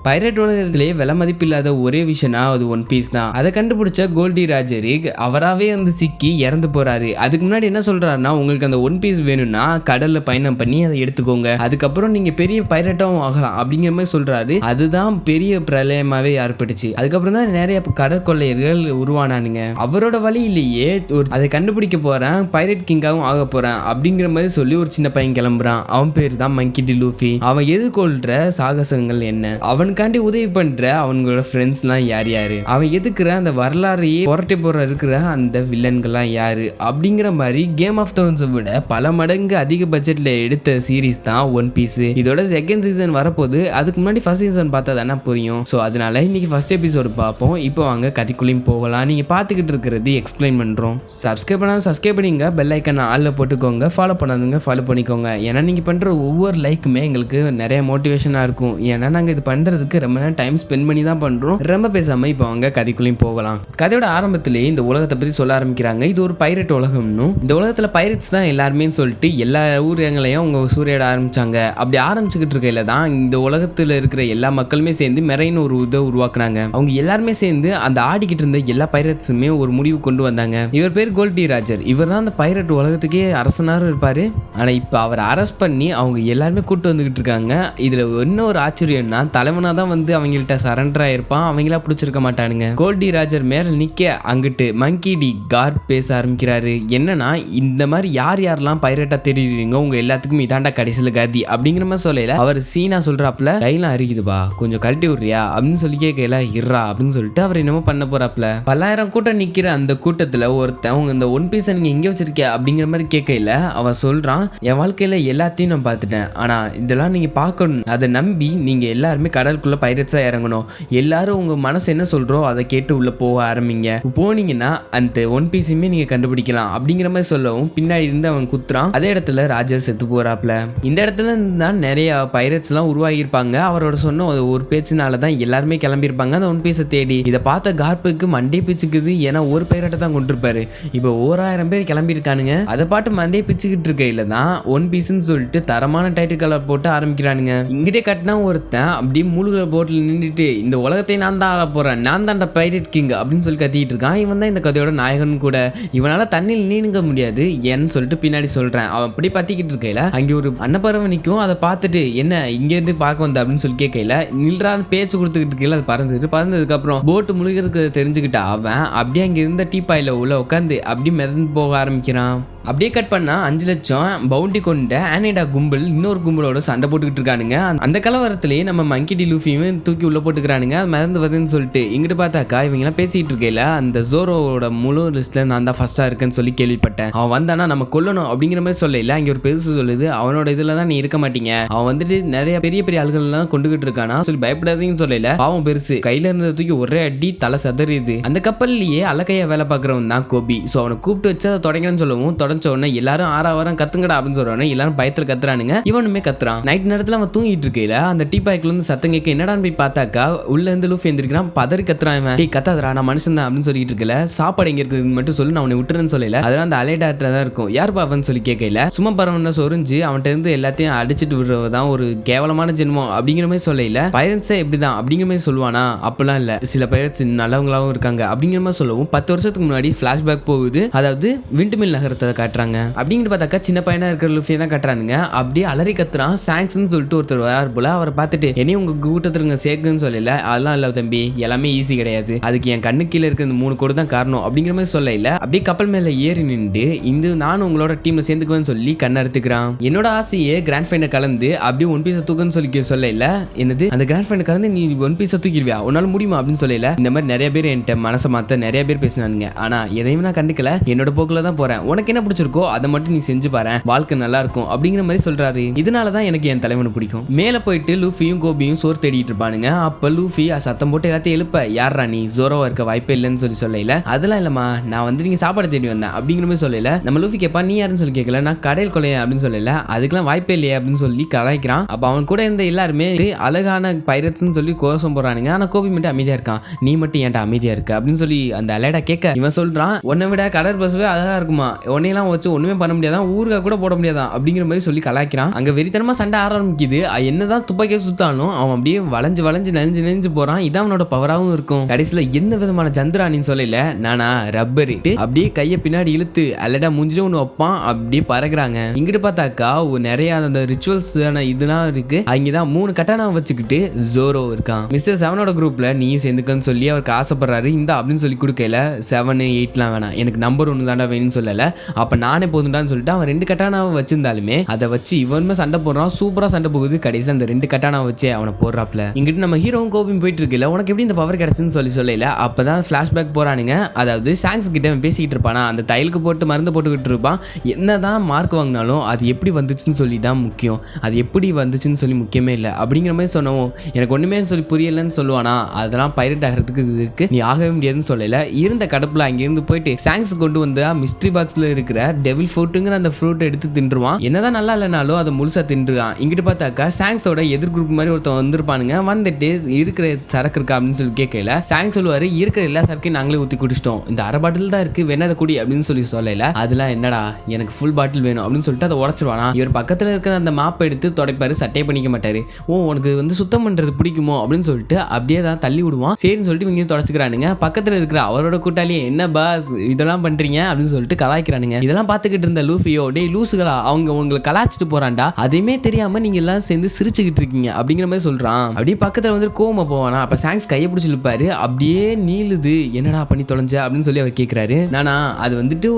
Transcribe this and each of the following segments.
Pirate உலகத்திலே விலை மதிப்பில்லாத ஒரே விஷயம்னா அது ஒன் பீஸ் தான். அதை கண்டுபிடிச்ச கோல்டி ராஜர் அவராவே வந்து சிக்கி இறந்து போறாரு. அதுக்கு முன்னாடி என்ன சொல்றாருன்னா, உங்களுக்கு அந்த ஒன் பீஸ் வேணும்னா கடல்ல பயணம் பண்ணி அதை எடுத்துக்கோங்க, அதுக்கப்புறம் நீங்க பெரிய பைரட்டாவும் ஆகலாம் அப்படிங்கிற மாதிரி சொல்றாரு. அதுதான் பெரிய பிரளயமாவே ஏற்பட்டுச்சு. அதுக்கப்புறம் தான் நிறைய கடற்கொள்ளையர்கள் உருவானானுங்க. அவரோட வழியிலேயே அதை கண்டுபிடிக்க போறேன், பைரட் கிங்காவும் ஆக போறேன் அப்படிங்கிற மாதிரி சொல்லி ஒரு சின்ன பையன் கிளம்புறான். அவன் பேர் தான் மங்கி டி லூஃபி. அவன் எதிர்கொள்ற சாகசங்கள் என்ன, அவனுக்காண்டி உதவி பண்ற அவங்களோட ஃப்ரெண்ட்ஸ் எல்லாம் யார் யாரு, அவன் எதுக்குற அந்த வரலாறையே புரட்டி போற இருக்கிற அந்த வில்லன்கள்லாம் யாரு அப்படிங்கிற மாதிரி கேம் ஆஃப் த்ரோன்ஸை விட பல மடங்கு அதிக பட்ஜெட்ல எடுத்த சீரீஸ் தான் ஒன் பீஸ். இதோட செகண்ட் சீசன் வரப்போது. அதுக்கு முன்னாடி ஃபர்ஸ்ட் சீசன் பார்த்தா தானே புரியும். ஸோ அதனால இன்னைக்கு ஃபர்ஸ்ட் எபிசோடு பார்ப்போம். இப்போ வாங்க கதைக்குள்ளேயும் போகலாம். நீங்க பார்த்துக்கிட்டு இருக்கிறது எக்ஸ்பிளைன் பண்றோம். சப்ஸ்கிரைப் பண்ணாமல் சப்ஸ்கிரைப் பண்ணிங்க, பெல் ஐக்கன் ஆல்ல போட்டுக்கோங்க. ஃபாலோ பண்ணாதுங்க ஃபாலோ பண்ணிக்கோங்க. ஏன்னா நீங்க பண்ற ஒவ்வொரு லைக்குமே எங்களுக்கு நிறைய மோட்டிவேஷனா இருக்கும். ஏன்னா நாங்க இது பண்றதுக்கு ரொம்ப நேரம் டைம் ஸ்பெண்ட் பண்ணி தான் பண்றோம். ரொம்ப பேசாம இப்போ அவங்க கதைக்குள்ளேயும் போகலாம். கதையோட ஆரம்பத்திலேயே இந்த உலகத்தை பத்தி சொல்ல ஆரம்பிக்கிறாங்க. இது ஒரு பைரட் உலகம்னு, இந்த உலகத்துல பைரட்ஸ் தான் எல்லாருமே சொல்லிட்டு எல்லா ஊரங்களையும் அவங்க சூறையாட ஆரம்பிச்சாங்க. அப்படி ஆரம்பிச்சுக்கிட்டு இருக்கையில தான் இந்த உலகத்துல இருக்கிற எல்லா மக்களுமே சேர்ந்து மெரைன் ஒரு இதை உருவாக்குனாங்க. அவங்க எல்லாருமே சேர்ந்து அந்த ஆடிக்கிட்டு இருந்த எல்லா பைரட்ஸுமே ஒரு முடிவு கொண்டு வந்தாங்க. இவர் பேர் கோல்டி ராஜர். இவர் தான் அந்த பைரட் உலகத்துக்கே அரசனாரும் இருப்பாரு. ஆனா இப்ப அவர் அரெஸ்ட் பண்ணி அவங்க எல்லாருமே கூட்டு வந்துகிட்டு இருக்காங்க. இதுல என்ன ஒரு ஆச்சரியம்னா, தலைவனா தான் வந்து அவங்கள்ட்ட சரண்டர் ஆயிருப்பான், அவங்களா பிடிச்சிருக்க மாட்டானுங்க. கோல்டி ராஜர் மேல நிக்க அங்கிட்டு மங்கி டி கார்ட் பேச ஆரம்பிக்கிறாரு. என்னன்னா, இந்த மாதிரி யார் யாரெல்லாம் பைரட்டா தெரியுறீங்க, உங்க எல்லாத்துக்கும் இதாண்டா கடைசியில கதி அப்படிங்கிற மாதிரி சொல்லல. அவர் சீனா சொல்றாப்ல, கையெல்லாம் அரிக்குதுப்பா, கொஞ்சம் கழட்டி விடுறியா அப்படின்னு சொல்லி கேட்கல. இர்றா அப்படின்னு சொல்லிட்டு அவர் என்னமோ பண்ண போறாப்ல. பல்லாயிரம் கூட்டம் நிக்கிற அந்த கூட்டத்துல ஒருத்தன் இந்த ஒன் பீஸ் நீங்க எங்க வச்சிருக்கியா அப்படிங்கிற மாதிரி கேட்கல. அவன் சொல்றான், என் வாழ்க்கையில எல்லாத்தையும் நான் பார்த்துட்டேன், ஆனா இதெல்லாம் நீங்க பார்க்கணும், அதை நம்பி நீங்க எல்லாருமே கடலுக்குள்ள பைரட்ஸா இறங்கணும். எல்லாரும் உங்க மனசு என்ன சொல்றோம் அதை கேட்டு உள்ள போக ஆரம்பிங்க. போனீங்கன்னா அந்த ஒன் பீஸுமே நீங்க கண்டுபிடிக்கலாம் அப்படிங்கிற மாதிரி சொல்லவும் பின்னாடி இருந்து அவன் குத்துறான். அதே இடத்துல ராஜர் செத்து போறாப்ல. இந்த இடத்துல தான் நிறைய பைரட்ஸ் எல்லாம் உருவாகி இருப்பாங்க. அவரோட சொன்ன ஒரு பேச்சுனால தான் எல்லாருமே கிளம்பி இருப்பாங்க அந்த ஒன் பீஸை தேடி. இதை பார்த்த கார்ப்புக்கு மண்டே பிச்சுக்குது. ஏன்னா ஒரு பைரட்டை தான் கொண்டிருப்பாரு. இப்போ 1000 பேர் கிளம்பி இருக்கானுங்க. அதை பாட்டு மண்டே பிச்சுக்கிட்டு இருக்கையில தான் ஒன் பீஸ்ன்னு சொல்லிட்டு தரமான டைட்டில் கலர் போட்டு ஆரம்பிக்கிறானுங்க. இங்கிட்டே கட்டினா ஒருத்தன் அப்படியே முழு போட்டில் நின்றுட்டு, இந்த உலகத்தை நான் தான் ஆள போறேன், நான் தான்டா பைரட் கிங் அப்படின்னு சொல்லி கத்திட்டு இருக்கான். இவன் தான் இந்த கதையோட நாயகன் கூட. இவனால தண்ணியில் நீங்க முடியாது ஏன்னு சொல்லிட்டு பின்னாடி சொல்றேன். அவன் அப்படி பத்திக்கிட்டு இருக்கையில அங்கே ஒரு அன்னப்பறவை நிற்கும். அதை பார்த்துட்டு, என்ன இங்க இருந்து பார்க்க வந்த அப்படின்னு சொல்லி கேட்கல. நில்றான்னு பேச்சு கொடுத்துக்கிட்டு இருக்கையில அது பறந்ததுக்கு அப்புறம் போட்டு முழுகிறதுக்கு தெரிஞ்சுக்கிட்ட அவன் அப்படியே அங்க இருந்த டீப்பாயில உள்ள உட்காந்து அப்படியே மிதந்து போக ஆரம்பிக்கிறான். அப்படியே கட் பண்ணா 5 லட்சம் பவுண்டி கொண்ட ஆனிடா கும்பல் இன்னொரு கும்பலோட சண்டை போட்டுக்கிட்டு இருக்கானுங்க. அந்த கலவரத்திலேயே நம்ம மங்கி டி லூஃபியுமே தூக்கி உள்ள போட்டுக்கிறானுங்க. அது மறந்து வருதுன்னு சொல்லிட்டு இங்கிட்டு பார்த்தாக்கா இவங்கெல்லாம் பேசிட்டு இருக்கையில அந்த ஜோரோட முழு லிஸ்ட்ல நான் தான் ஃபர்ஸ்டா இருக்கேன்னு சொல்லி கேள்விப்பட்டேன். அவன் வந்தானா நம்ம கொல்லணும் அப்படிங்கிற மாதிரி சொல்லல. அங்கே ஒரு பெருசு சொல்லுது, அவனோட இதுல தான் நீ இருக்க மாட்டீங்க, அவன் வந்துட்டு நிறைய பெரிய பெரிய ஆள்கள் எல்லாம் கொண்டுகிட்டு இருக்கானா சொல்லி பயப்படாதீங்கன்னு சொல்லல. அவன் பெருசு கையில இருந்த தூக்கி ஒரே அடி தலை சதறியுது. அந்த கப்பல்லையே அலக்கையா வேலை பார்க்கறவன் தான் கோபி. ஸோ அவனை கூப்பிட்டு வச்சு அதை தொடங்கணும்னு சொல்லவும் உடனே எல்லாரும் 6 கத்துங்கடா அப்படின்னு சொல்றானே. எல்லாரும் பயத்துல கத்துறானுங்க. இவனுமே கத்துறான். நைட் நேரத்துல அவன் தூங்கிட்டு இருக்கையில அந்த டீ பாய்க்குள்ள இருந்து சத்தம் கேட்க என்னடான்னு போய் பார்த்தாக்கா உள்ள இருந்து லூஃபி எந்திரிக்கிறான். பதறி கத்துறான். இவன் டீ கத்தாதரா, நான் மனுஷன் தான் அப்படின்னு சொல்லிட்டு இருக்கல. சாப்பாடு எங்க இருக்குன்னு மட்டும் சொல்லி நான் அவனை விட்டுறேன்னு சொல்லல. அதெல்லாம் அந்த அலைடாக்டர் தான் இருக்கும். யார் பாப்பன்னு சொல்லி கேட்கல. சும்மா பரவன சொரிஞ்சு அவன்கிட்ட இருந்து எல்லாத்தையும் அடிச்சுட்டு விடுறதான் ஒரு கேவலமான ஜென்மம் அப்படிங்கிற மாதிரி சொல்லல. பைரட்ஸே எப்படிதான் அப்படிங்கிற மாதிரி சொல்லுவானா? அப்பெல்லாம் இல்ல, சில பைரட்ஸ் நல்லவங்களாவும் இருக்காங்க அப்படிங்கிற மாதிரி சொல்லவும் 10 வருஷத்துக்கு முன்னாடி பிளாஷ்பேக் போகுது. அதாவது விண்ட்மில் நகரத்தை காட்டுறாங்க. அப்படிங்கிட்டு பார்த்தாக்கா சின்ன பையனா இருக்கிற லூஃபியை தான் கட்டுறானுங்க. அப்படியே அலறி கத்துறான். சாங்ஸ்ன்னு சொல்லிட்டு ஒருத்தர் வராரு போல. அவரை பார்த்துட்டு என்னையும் உங்க கூட்டத்திற்கு சேர்க்குன்னு சொல்லல. அதெல்லாம் இல்ல தம்பி, எல்லாமே ஈஸி கிடையாது, அதுக்கு என் கண்ணு கீழே இருக்கிற இந்த 3 கோடு தான் காரணம் அப்படிங்கிற மாதிரி சொல்லல. அப்படியே கப்பல் மேல ஏறி நின்று இந்த நானும் உங்களோட டீம்ல சேர்ந்துக்குவேன்னு சொல்லி கண்ணை அறுத்துக்கிறான். என்னோட ஆசையே கிராண்ட் ஃபைனை கலந்து அப்படியே ஒன் பீஸை தூக்குன்னு சொல்லி சொல்லல. என்னது அந்த கிராண்ட் ஃபைனை கலந்து நீ ஒன் பீஸை தூக்கிடுவியா, உன்னால முடியுமா அப்படின்னு சொல்லல. இந்த மாதிரி நிறைய பேர் என்கிட்ட மனசை மாத்த நிறைய பேர் பேசினானுங்க. ஆனா எதையும் நான் கண்டுக்கல, என்னோட போக்குல தான் போறேன். உனக்கு என்ன பிடிச்சிருக்கோ அதை மட்டும் நீ செஞ்சு பாரு, வாழ்க்கை நல்லா இருக்கும் அப்படிங்கிற மாதிரி சொல்றாரு. இதனாலதான் எனக்கு என் தலைவனை பிடிக்கும். மேல போயிட்டு லூஃபியும் கோபியும் சோறு தேடிட்டு இருப்பானுங்க. அப்ப லூஃபி சத்தம் போட்டு எல்லாத்தையும் எழுப்ப, யாரா நீ ஜோரோவா இருக்க வாய்ப்பே இல்லைன்னு சொல்லல. அதெல்லாம் இல்லம்மா, நான் வந்து நீங்க சாப்பாடு தேடி வந்தேன் அப்படிங்கிற மாதிரி சொல்லல. நம்ம லூஃபி கேப்பா நீ யாருன்னு சொல்லி கேட்கல. நான் கடையில் கொலைய அப்படின்னு சொல்லல. அதுக்கெல்லாம் வாய்ப்பே இல்லையே அப்படின்னு சொல்லி கலாய்க்கிறான். அப்ப அவன் கூட இருந்த எல்லாருமே அழகான பைரட்ஸ்ன்னு சொல்லி கோஷம் போறானுங்க. ஆனா கோபி மட்டும் அமைதியா இருக்கான். நீ மட்டும் ஏன்டா அமைதியா இருக்க அப்படின்னு சொல்லி அந்த அலைடா கேட்க இவன் சொல்றான், உன்னை விட கடல் பசுவே அழகா இருக்குமா, உன்னையெல்லாம் எல்லாம் வச்சு ஒண்ணுமே பண்ண முடியாதான், ஊருக்கா கூட போட முடியாதான் அப்படிங்கிற மாதிரி சொல்லி கலாய்க்கிறான். அங்க வெறித்தனமா சண்டை ஆரம்பிக்குது. என்னதான் துப்பாக்கியை சுத்தாலும் அவன் அப்படியே வளைஞ்சு நெஞ்சு போறான். இதான் அவனோட பவராகவும் இருக்கும். கடைசியில என்ன விதமான சந்திரானின்னு சொல்லல, நானா ரப்பரு அப்படியே கையை பின்னாடி இழுத்து அல்லடா மூஞ்சிலே ஒண்ணு வைப்பான். அப்படியே பறக்குறாங்க. இங்கிட்டு பார்த்தாக்கா நிறைய அந்த ரிச்சுவல்ஸ் இதெல்லாம் இருக்கு. அங்கதான் 3 கட்டானா வச்சுக்கிட்டு ஜோரோ இருக்கான். மிஸ்டர் 7ஓட குரூப்ல நீயும் சேர்ந்துக்கன்னு சொல்லி அவருக்கு ஆசைப்படுறாரு. இந்த அப்படின்னு சொல்லி கொடுக்கல. 7, 8லாம் வேணாம், எனக்கு நம்பர் 1 தாண்டா வேணும்னு சொல்லல. அப்ப நானே போதுண்டான்னு சொல்லிட்டு அவன் 2 கட்டானாவை வச்சிருந்தாலுமே அதை வச்சு இவனுமே சண்டை போடுறான். சூப்பரா சண்டை போகுது. கடைசி அந்த 2 கட்டானாவை வச்சு அவனை போடுறாப்ல. இங்கிட்டு நம்ம ஹீரோவும் கோபியும் போயிட்டு இருக்குல்ல, உனக்கு எப்படி இந்த பவர் கிடைச்சுன்னு சொல்லல. அப்பதான் பிளாஷ்பேக் போறானுங்க. அதாவது சாங்ஸ் கிட்ட பேசிக்கிட்டு இருப்பானா, அந்த தையலுக்கு போட்டு மருந்து போட்டுக்கிட்டு இருப்பான். என்னதான் மார்க் வாங்கினாலும் அது எப்படி வந்துச்சுன்னு சொல்லி தான் முக்கியம், அது எப்படி வந்துச்சுன்னு சொல்லி முக்கியமே இல்லை அப்படிங்கிற மாதிரி சொன்னோம். எனக்கு ஒண்ணுமே சொல்லி புரியலன்னு சொல்லுவானா, அதெல்லாம் பைரட் ஆகிறதுக்கு இருக்கு, நீ ஆகவே முடியாதுன்னு சொல்லல. இருந்த கடப்புல அங்கிருந்து போயிட்டு சாங்ஸ் கொண்டு வந்து மிஸ்ட்ரி பாக்ஸ்ல இருக்கிற டெவில் ஃப்ரூட்டுங்கிற அந்த ஃப்ரூட் எடுத்து தின்றுவான். என்னதான் நல்லா இல்லைனாலும் அதை முழுசா தின்றுவான். இங்கிட்டு பார்த்தாக்கா சாங்ஸோட எதிர் குரூப் மாதிரி ஒருத்தன் வந்திருப்பானுங்க. வந்துட்டு இருக்கிற சரக்கு இருக்கா அப்படின்னு சொல்லி கேட்கல. சாங்ஸ் சொல்லுவாரு, இருக்கிற எல்லா சரக்கையும் நாங்களே ஊற்றி குடிச்சிட்டோம், இந்த அரை பாட்டில் தான் இருக்கு, வேணா அதை குடி அப்படின்னு சொல்லி சொல்லல. அதெல்லாம் என்னடா எனக்கு ஃபுல் பாட்டில் வேணும் அப்படின்னு சொல்லிட்டு அதை உடச்சிருவானா. இவர் பக்கத்தில் இருக்கிற அந்த மாப்பை எடுத்து துடைப்பாரு, சட்டையை பண்ணிக்க மாட்டாரு. உனக்கு சுத்தம் பண்றது பிடிக்குமோ அப்படின்னு சொல்லிட்டு அப்படியே தான் தள்ளி விடுவான். சரின்னு சொல்லிட்டு இவங்க தொடச்சிக்கிறானுங்க. பக்கத்தில் இருக்கிற அவரோட கூட்டாளியே என்ன பாஸ் இதெல்லாம் பண்றீங்க அப்படின்னு சொல்லிட்டு கலாய்க்கிறானுங்க. இதெல்லாம் பார்த்துக்கிட்டு இருந்த லூஃபியோ, டேய் லூசுகளா, அவங்க உங்களை கலாச்சிட்டு போறான்டா, அதையுமே தெரியாம நீங்க எல்லாம் சேர்ந்து சிரிச்சுக்கிட்டு இருக்கீங்க அப்படிங்கிற மாதிரி சொல்றான். அப்படியே பக்கத்தில் கோவமா போவானா. அப்ப சாங்ஸ் கையை பிடிச்சி இழுப்பாரு. அப்படியே நீளுது, என்னடா பண்ணி தொலைஞ்ச அப்படின்னு சொல்லி அவர் கேட்கிறாரு. நானா அது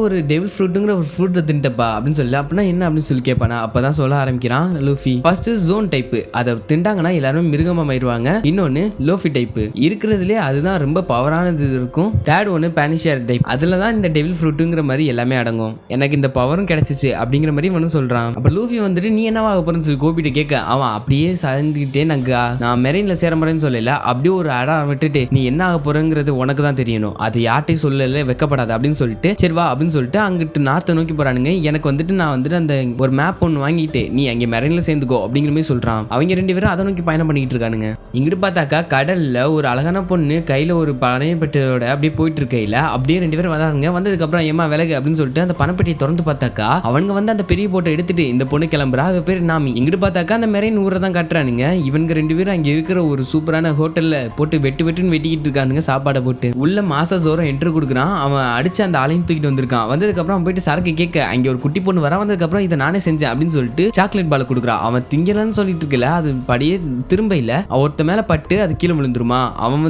ஒரு டெவில் ஃப்ரூட்டுங்கிற ஒரு ஃப்ரூட்டை தின்ட்டப்பா அப்படின்னு சொல்லி, அப்படின்னா என்ன அப்படின்னு சொல்லி கேட்பானா. அப்பதான் சொல்ல ஆரம்பிக்கிறான் லூஃபி. ஃபர்ஸ்ட் ஜோன் டைப், அதை திண்டாங்கன்னா எல்லாரும் மிருகமா மாறிடுவாங்க. இன்னொன்னு லோஃபி டைப், இருக்கிறதுலே அதுதான் ரொம்ப பவரானது இருக்கும். தேர்ட் ஒன்னு பானிஷியர் டைப், அதுல தான் இந்த டெவில் ஃப்ரூட்டுங்கிற மாதிரி எல்லாமே அடங்கும். எனக்கு இந்த பவரும் கிடைச்சிச்சு அப்படிங்கிற மாதிரி ஒன்று சொல்றான். அப்ப லூஃபி நீ என்னவா போறேன்னு சொல்லி கோபிட்ட கேட்க, அவன் அப்படியே சாய்ந்துக்கிட்டே நான் மெரைன்ல சேர போறேன்னு சொல்லல, அப்படியே ஒரு அடம் விட்டுட்டு நீ என்ன ஆக போறங்கிறது உனக்கு தான் தெரியணும், அது யார்ட்டையும் சொல்லல, வெக்கப்படாது அப்படின்னு சொல்லிட்டு சரி வா அப்படின்னு சொல்லிட்டு அங்கிட்டு நார்த்தை நோக்கி போறானுங்க. எனக்கு நான் அந்த ஒரு மேப் ஒன்று வாங்கிட்டு நீ அங்கே மெரைன்ல சேர்ந்துக்கோ அப்படிங்கிற மாதிரி சொல்றான். அவங்க 2 பேரும் அதை நோக்கி பயணம் பண்ணிட்டு இருக்கானுங்க. இங்கிட்டு பார்த்தாக்கா கடல்ல ஒரு அழகான பொண்ணு கையில ஒரு பனையப்பெட்டியோட அப்படியே போயிட்டு இருக்கையில அப்படியே 2 பேரும் வந்தாங்க. வந்ததுக்கு அப்புறம் ஏமா விலகு அப்படின்னு சொல்லிட்டு அந்த பணப்பெட்டியை திறந்து பார்த்தாக்கா அவங்க அந்த பெரிய போட்டை எடுத்துட்டு இந்த பொண்ணு கிளம்புறா, அவ பேர் நாமி. இங்கிட்டு பார்த்தாக்கா அந்த மெரைன் ஊரை தான் காட்டுறானுங்க. இவங்க 2 பேரும் அங்க இருக்கிற ஒரு சூப்பரான ஹோட்டல்ல போட்டு வெட்டுன்னு வெட்டிக்கிட்டு இருக்கானுங்க. சாப்பாடை போட்டு உள்ள மாச சோரம் என்ட்ரு கொடுக்குறான். அவன் அடிச்சு அந்த ஆளையும் தூக்கிட்டு வந்திருக்கான். வந்ததுக்கு அப்புறம் போயிட்டு சரக்கு கேட்க அங்க ஒரு குட்டி பொண்ணு வர. வந்ததுக்கு அப்புறம் இதை நானே செஞ்சேன் அப்படின்னு சொல்லிட்டு சாக்லேட் பால் கொடுக்குறான். அவன் திங்கலன்னு சொல்லிட்டு இருக்கல, அது படியே திரும்ப இல்ல, ஒருத்த மேல பட்டு அது கீழே விழுந்துருமா. அவன்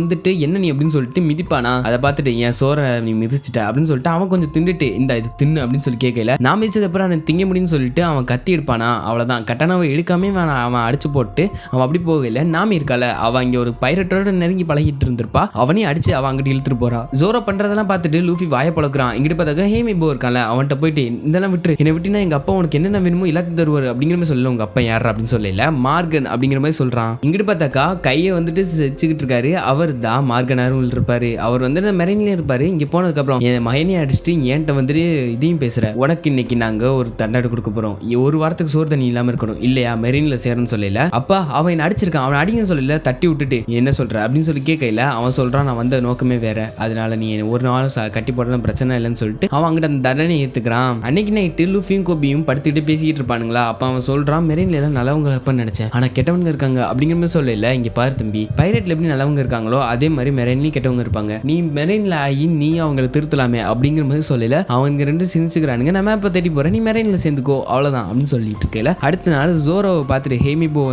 என்ன நீ அப்படின்னு சொல்லிட்டு மிதிப்பானா. அதை பார்த்துட்டு என் சோரை நீ மிதிச்சிட்ட அப்படின்னு சொல்லிட்டு அவன் கொஞ்சம் தின்னுட்டு இந்த இது தின்னு அப்படின்னு சொல்லி கேட்கல. நான் மிதிச்சது அப்புறம் அவன் திங்க முடியும்னு சொல்லிட்டு அவன் கத்தி எடுப்பானா. அவ்வளவுதான், கட்டணாவை எடுக்காமே அவன் அடிச்சு போட்டு அவன் அப்படி போகல. நாமி இருக்கால, அவன் இங்க ஒரு பைரட்டோட நெருங்கி பழகிட்டு இருந்திருப்பா. அவனையும் அடிச்சு அவன் அங்கிட்டு இழுத்துட்டு போறான். ஜோரோ பண்றதெல்லாம் பார்த்துட்டு லூஃபி வாயை பழக்கிறான். இங்கிட்டு பார்த்தாக்க ஹேமி போ இருக்கான்ல, அவன்கிட்ட போயிட்டு இதெல்லாம் விட்டு என்னை விட்டுனா எங்க அப்பா உனக்கு என்னென்ன வேணுமோ எல்லாத்தையும் தருவாரு அப்படிங்கிற மாதிரி சொல்லல. உங்க அப்பா யார் அப்படின்னு சொல்லல, மார்கன் அப்படிங்கிற மாதிரி சொல்றான். இங்கிட்டு பார்த்தாக்கா கையை செச்சுக்கிட்டு இருக்காரு. அவர் தான் மார்கனாரும் இருப்பாரு. அவர் மெரைன்ல இருப்பாரு. இங்க போனதுக்கு அப்புறம் என் மகனையும் அடிச்சுட்டு என்கிட்ட இதையும் பேசுற, உனக்கு இன்னைக்கு நாங்க ஒரு தண்டனை கொடுக்க போறோம், ஒரு வாரத்துக்கு சோறு தண்ணி இல்லாம இருக்கணும் இல்லையா, மெரைன்ல சேரணும்னு சொல்லல. அப்பா அவன் அடிச்சிருக்கான், அவன் அடிங்கன்னு சொல்லல, தட்டி விட்டுட்டு என்ன சொல்ற அப்படின்னு சொல்லி கேட்கல. அவன் சொல்றான் நான் வந்த நோக்கமே வேற, அதனால நீ ஒரு நாள் கட்டி போடலாம் பிரச்சனை இல்லைன்னு சொல்லிட்டு அவன் அங்கிட்ட அந்த தண்டனை ஏத்துக்கிறான். அன்னைக்கு நைட்டு லூஃபியும் கோபியும் படுத்துக்கிட்டு பேசிக்கிட்டு இருப்பானுங்களா. அப்ப அவன் சொல்றான் மெரைன்ல எல்லாம் நல்லவங்க இருப்பான்னு நினைச்சேன், ஆனா கெட்டவங்க இருக்காங்க அப்படிங்கிற மாதிரி சொல்லல. இங்க பாரு தம்பி, பைரட்ல எப்படி நல்லவங்க இருக்காங்களோ அதே மாதிரி மெரைன்லயும் கெட்டவங்க இருப்பாங்க, நீ மெரைன்ல ஆகி நீ அவங்களை திருத்தலாமே அப்படிங்கிற மாதிரி சொல்லல. அவங்க 2 சிரிச்சுக்கிறானுங்க. நம்ம இப்ப தேடி போறேன், நீ மெரைன்ல சேர்ந்துக்கோ அவ்வளவுதான் அப்படின்னு சொல்லிட்டு இருக்கல. அடுத்த நாள் ஜோரோவை பார்த்துட்டு ஹேமிபோ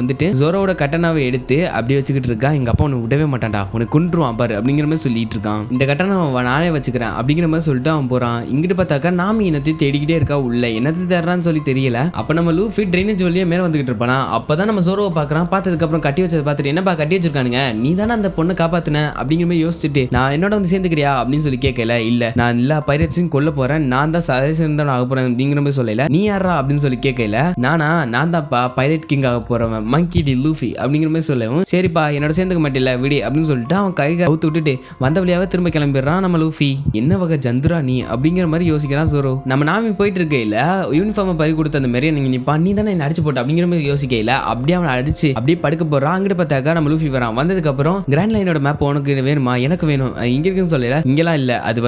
ஜோரோவோட கட்டனாவை எடுத்து அப்படியே வச்சுக்கிட்டு இருக்கா. எங்க அப்பா உனக்கு விடவே மாட்டான்டா, உனக்கு கொன்றுவான் பாரு அப்படிங்கிற மாதிரி சொல்லிட்டு இருக்கான். இந்த கட்டணம் நானே வச்சுக்கிறேன் அப்படிங்கிற மாதிரி சொல்லிட்டு அவன் போறான். இங்கிட்டு பார்த்தாக்கா நாமி என்னத்தையும் தேடிக்கிட்டே இருக்கா. உள்ள என்னத்தை தேடுறான்னு சொல்லி தெரியல. அப்ப நம்ம லூஃபி ட்ரைனேஜ் வழியா மேல வந்துகிட்டு இருப்பானா. அப்பதான் நம்ம ஜோரோவை பாக்குறான். பார்த்ததுக்கு அப்புறம் கட்டி வச்சதை பார்த்துட்டு என்னப்பா கட்டி வச்சிருக்கானுங்க, நீ தானே அந்த பொண்ணை காப்பாத்தின அப்படிங்கிற மாதிரி யோசிச்சுட்டு நான் என்னோட சேர்ந்துக்கிறியா அப்படின்னு சொல்லி கேட்கல. இல்ல நான் எல்லா பைரட்ஸையும் கொல்ல போறேன், நான் தான் சதவீதம் ஆக போறேன் அப்படிங்கிற மாதிரி சொல்லல. நீ யாரா அப்படின்னு சொல்லி கேட்கல. நான் தான்ப்பா பைரட் கிங் ஆக போறவன், மங்கி டி லூஃபி அப்படிங்கிற மாதிரி சொல்லவும் சரிப்பா என்னோட சேர்ந்துக்க மாட்டேல விடி அப்படின்னு சொல்லிட்டு அவன் கை அவுத்து விட்டுட்டு வந்த வழியாவே திரும்ப கிளம்பிடுறான். நம்ம லூஃபி என்ன வகை ஜந்துரா நீ அப்படிங்கிற மாதிரி யோசிக்கிறான் ஜோரோ. நம்ம நாமி போயிட்டு இருக்கையில யூனிஃபார்மை பறி கொடுத்த அந்த மாதிரி நீங்க நிப்பா, நீ தானே என்ன அடிச்சு போட்ட அப்படிங்கிற மாதிரி யோசிக்கையில அப்படியே அவனை அடிச்சு அப்படியே படுக்க போறான். அங்கிட்ட பார்த்தாக்கா நம்ம லூஃபி வரான். வந்ததுக்கு அப்புறம் கிராண்ட் லைனோட மேப் உனக்கு வேணுமா, எனக்கு வேணும், இங்க இருக்குன்னு சொல்லல. இங்கெல்லாம் இல்ல, அது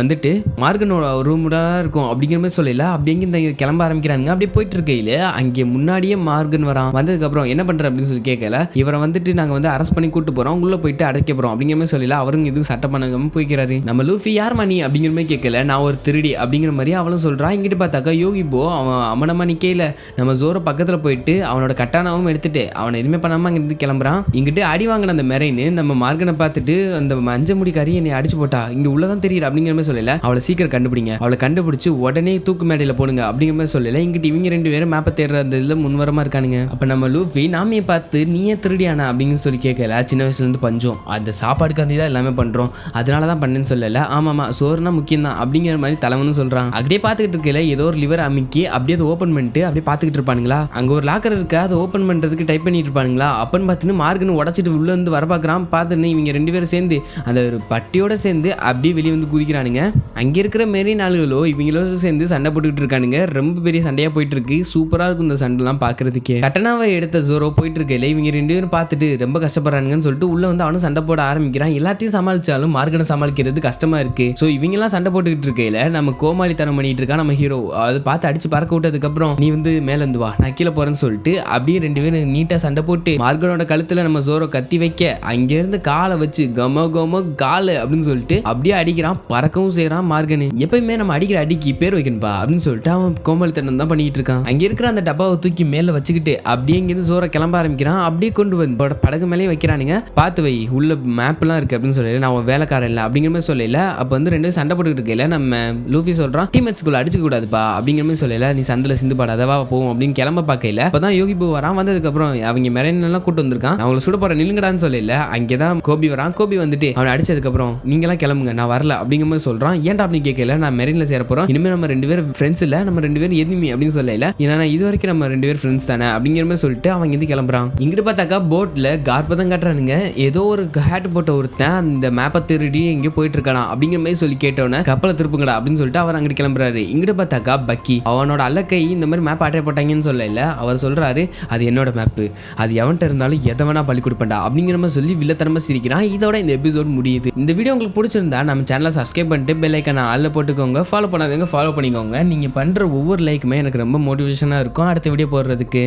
மார்கனோட ரூம் தான் இருக்கும் அப்படிங்கிற அப்படிங்கிற மாதிரி சொல்லல. அப்படியே இந்த கிளம்ப ஆரம்பிக்கிறாங்க. அப்படியே போயிட்டு இருக்கையில அங்கே முன்னாடியே மார்கன் வரான். வந்ததுக்கு அப்புறம் என்ன பண்ற அப்படின்னு சொல்லி கேட்கல. இவரை வந்துட்டு நாங்க வந்து அரெஸ்ட் பண்ணி கூட்டு போறோம், உள்ள போயிட்டு அடைக்க போறோம் அப்படிங்கிற மாதிரி சொல்லல. அவரும் எதுவும் சட்டை பண்ணாம போய்க்கிறாரு. நம்ம லூஃபி யார் மணி அப்படிங்கிற மாதிரி கேட்கல. நான் ஒரு திருடி அப்படிங்கிற மாதிரி அவளும் சொல்றான். இங்கிட்டு பார்த்தாக்கா யோகிபோ அவன் அமனமா நிக்கையில நம்ம ஜோரோ பக்கத்துல போயிட்டு அவனோட கட்டானாவும் எடுத்துட்டு அவனை எதுவுமே பண்ணாம அங்கிருந்து கிளம்புறான். இங்கிட்டு அடி வாங்கின அந்த மெரைன் நம்ம மார்கனை பார்த்துட்டு அந்த மஞ்ச முடிக்காரி என்னை அடிச்சு போட்டா, இங்க உள்ளதான் தெரியுது அப்படிங்கிற மாதிரி சொல்லல. அவளை சீக்கிரம் கண்டுபிடிங்க, அவளை கண்டுபிடிச்சு உடனே தூக்கு மேடையில போடுங்க அப்படிங்கிற மாதிரி சொல்லல. இங்கிட்டு இவங்க 2 பேரும் மேப்பை தேடுற அந்த இதுல முன்வரமா இருக்கானுங்க. அப்ப நம்ம லூஃபி நாமே பார்த்து நீயே திருடியானா அப்படின்னு சொல்லி கேட்கல. சின்ன வயசுல இருந்து பஞ்சம் அந்த சாப்பாடுக்காண்டி தான் எல்லாமே பண்றோம், அதனாலதான் பண்ணேன்னு சொல்லல. ஆமாமா சோறுனா முக்கியம் தான் அப்படிங்கிற மாதிரி தலைவனும் சொல்றான். அப்படியே பார்த்துக்கிட்டு இருக்கல ஏதோ ஒரு லிவர் அமைக்கி அப்படியே அதை ஓப்பன் பண்ணிட்டு அப்படியே பார்த்துக்கிட்டு இருப்பானுங்களா. அங்க ஒரு லாக்கர் இருக்கு, அதை ஓப்பன் பண்றதுக்கு டைப் பண்ணிட்டு இருப்பானுங்களா. அப்பன்னு பார்த்துன்னு மார்கன் உடச்சிட்டு உள்ள இருந்து வர பார்க்குறான். பார்த்துன்னு இவங்க 2 பேரும் சேர்ந்து அந்த ஒரு பட்டியோட சேர்ந்து அப்படியே வெளியே வந்து குதிக்கிறானுங்க. அங்கே இருக்கிற மெரின் ஆளுகளோ இவங்களோட சேர்ந்து சண்டை போட்டுக்கிட்டு இருக்கானுங்க. ரொம்ப பெரிய சண்டையா போயிட்டு இருக்கு. சூப்பரா இருக்கும் இந்த சண்டைலாம் பார்க்கறதுக்கே. கட்டனாவை எடுத்த ஜோரோ போயிட்டு இருக்கையில இவங்க 2 பேரும் பார்த்துட்டு ரொம்ப கஷ்டப்படுறானுங்கன்னு சொல்லிட்டு உள்ள வந்து அவனும் சண்டை போட ஆரம்பிக்கிறான். எல்லாத்தையும் சமாளிச்சாலும் மார்கனை சமாளிக்கிறது கஷ்டமா இருக்கு. ஸோ இவங்கெல்லாம் சண்டை போட்டுக்கிட்டு இருக்கையில நம்ம கோமாளித்தனம் பண்ணிட்டு இருக்கா நம்ம ஹீரோ. அதை பார்த்து அடிச்சு பறக்க விட்டதுக்கு அப்புறம் நீ வந்து மேல இருந்து வா நான் கீழே போறேன்னு சொல்லிட்டு அப்படியே 2 பேரும் நீட்டா சண்டை போட்டு மார்கனோட கழுத்துல நம்ம ஜோரோ கத்தி வைக்க அங்க இருந்து காலை வச்சு கம கம காலு அப்படின்னு சொல்லிட்டு அப்படியே அடிக்கிறான். பறக்கவும் செய்யறான் மார்கனு. எப்பயுமே நம்ம அடிக்கிற அடிக்கு பேர் வைக்கணும்பா அப்படின்னு சொல்லிட்டு அவன் கோமாளித்தனம் தான் பண்ணிட்டு இருக்கான். அங்க இருக்கிற அந்த டப்பாவை தூக்கி மேல வச்சுக்கிட்டு அப்படியே இங்கிருந்து ஜோரோ கிளம்ப ஆரம்பிக்கிறான். அப்படியே கொண்டு வந்து படகு மேலேயே வைக்கிறானுங்க. பார்த்து வை உள்ள மேப்லாம் இருக்கு அப்படின்னு சொல்லல. நான் வேலைக்காரன் இல்லை அப்படிங்கிற மாதிரி சொல்லல. அப்ப வந்து 2 சண்டை போட்டுக்கிட்டு இருக்கையில நம்ம லூஃபி சொல்றான் டீம்மேட்ஸ்குள்ள அடிச்சுக்க கூடாதுப்பா அப்படிங்கிற மாதிரி சொல்லல. நீ சந்தில சிந்து பாடாதவா போவோம் அப்படின்னு கிளம்ப பார்க்கல. அப்பதான் யோகிபோ வரான். வந்ததுக்கு அப்புறம் அவங்க மெரைன் எல்லாம் கூட்டு வந்திருக்கான். அவங்களை சுட போற நிலுங்கடான்னு சொல்லல. அங்கேதான் கோபி வரான். கோபி வந்துட்டு அவனை அடிச்சதுக்கு அப்புறம் நீங்க எல்லாம் கிளம்புங்க நான் வரல அப்படிங்கிற மாதிரி சொல்றான். ஏன்டா அப்படின்னு கேட்கல. நான் மெரைன்ல சேர போறோம், இனிமே நம்ம 2 பேரும் ஃப்ரெண்ட்ஸ் இல்ல, நம்ம 2 பேரும் எதுவுமே அப்படின்னு சொல்லல. ஏன்னா இது வரைக்கும் நம்ம 2 பேரும் ஃப்ரெண்ட்ஸ் தானே அப்படிங்கிற மாதிரி சொல்லிட்டு அவங்க இருந்து கிளம்புறான். இங்கிட்டு பார்த்தாக்கா போட்ல கார்பதம் காட்டுறானுங்க. ஏதோ ஒரு ஹேட் போட்ட ஒருத்தன் அந்த மேப்பை திருடி எங்கேயோ போயிட்டு இருக்கானா அப்படிங்கிற மாதிரி சொல்லி கேட்டோன்னே கப்பலை திருப்புங்கடா அப்படின்னு சொல்லிட்டு அவர் அங்கிட்டு கிளம்புறாரு. இங்கிட்டு பார்த்தாக்கா பக்கி அவனோட அல்லக்கை இந்த மாதிரி மேப் ஆட்டே போட்டாங்கன்னு சொல்லல. அவர் சொல்றாரு அது என்னோட மேப்பு, அது எவன்கிட்ட இருந்தாலும் எதை வேணா பள்ளி கொடுப்பேன்டா அப்படிங்கிற மாதிரி சொல்லி வில்லத்தனமா சிரிக்கிறான். இதோட இந்த எபிசோட் முடியுது. இந்த வீடியோ உங்களுக்கு பிடிச்சிருந்தா நம்ம சேனலை சப்ஸ்கிரைப் பண்ணிட்டு பெல் ஐக்கான ஆல்ல போட்டுக்கோங்க. ஃபாலோ பண்ணாதவங்க ஃபாலோ பண்ணிக்கோங்க. நீங்க பண்ற ஒவ்வொரு லைக்குமே எனக்கு ரொம்ப மோட்டிவேஷனா இருக்கும் அடுத்த வீடியோ போடுறதுக்கு.